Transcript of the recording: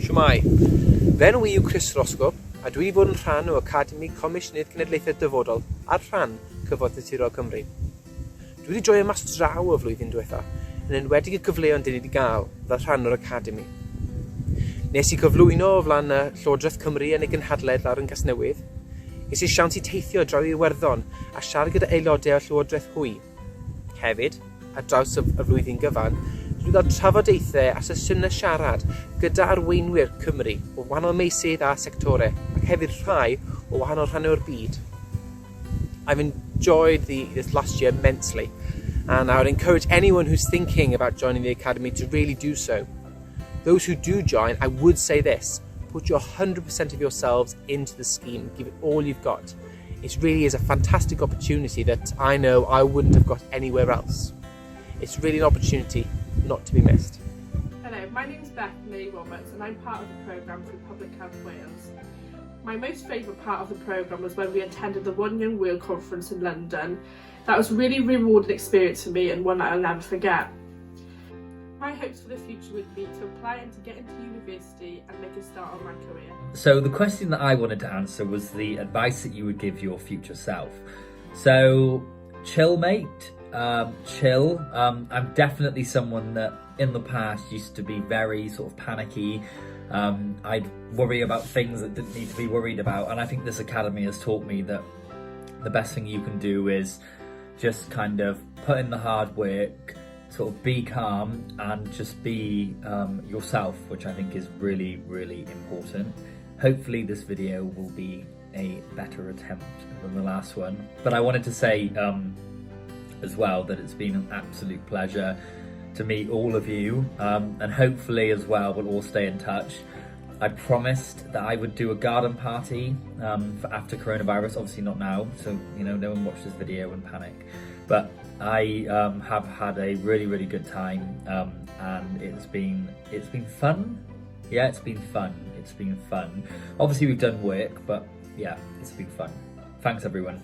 Shwmai, fe'n wy yw Chris Roscoe, a dwi wedi bod yn rhan o Academi Comisiynydd Cenedlaethau'r Dyfodol ar rhan Cyfoeth Naturiol Cymru. Dwi wedi joio mas draw y flwyddyn diwetha, yn enwedig y gyfleoedd dyn ni wedi gael fel rhan o'r Academi. Nes i gyflwyno o flaen y Llywodraeth Cymru yn ei gynhadledd lawr yn Gasnewydd. Nes i siawns i teithio draw i Iwerddon a siarad gyda aelodau o Llywodraeth Hwy. Hefyd, ar draws y flwyddyn gyfan, dwi wedi cael trafodaethau a sesiynau siarad gyda arweinwyr Cymru o wahanol meysydd a sectorau, ac hefyd rhai o wahanol rhannau o'r byd. I've enjoyed this last year immensely, and I would encourage anyone who's thinking about joining the Academy to really do so. Those who do join, I would say this: put your 100% of yourselves into the scheme, give it all you've got. It really is a fantastic opportunity that I know I wouldn't have got anywhere else. It's really an opportunity not to be missed. Hello, my name's Bethany Roberts and I'm part of the programme through Public Health Wales. My most favourite part of the programme was when we attended the One Young World Conference in London. That was a really rewarding experience for me and one that I'll never forget. My hopes for the future would be to apply and to get into university and make a start on my career. So the question that I wanted to answer was the advice that you would give your future self. So chill, mate, chill. I'm definitely someone that in the past used to be very sort of panicky. I'd worry about things that didn't need to be worried about, and I think this academy has taught me that the best thing you can do is just kind of put in the hard work, sort of be calm and just be yourself, which I think is really, really important. Hopefully this video will be a better attempt than the last one. But I wanted to say as well that it's been an absolute pleasure to meet all of you, and hopefully as well we'll all stay in touch. I promised that I would do a garden party for after coronavirus, obviously not now, so you know, no one watch this video and panic. But I have had a really, really good time, and it's been fun. Yeah, it's been fun. It's been fun. Obviously we've done work, but yeah, it's been fun. Thanks everyone.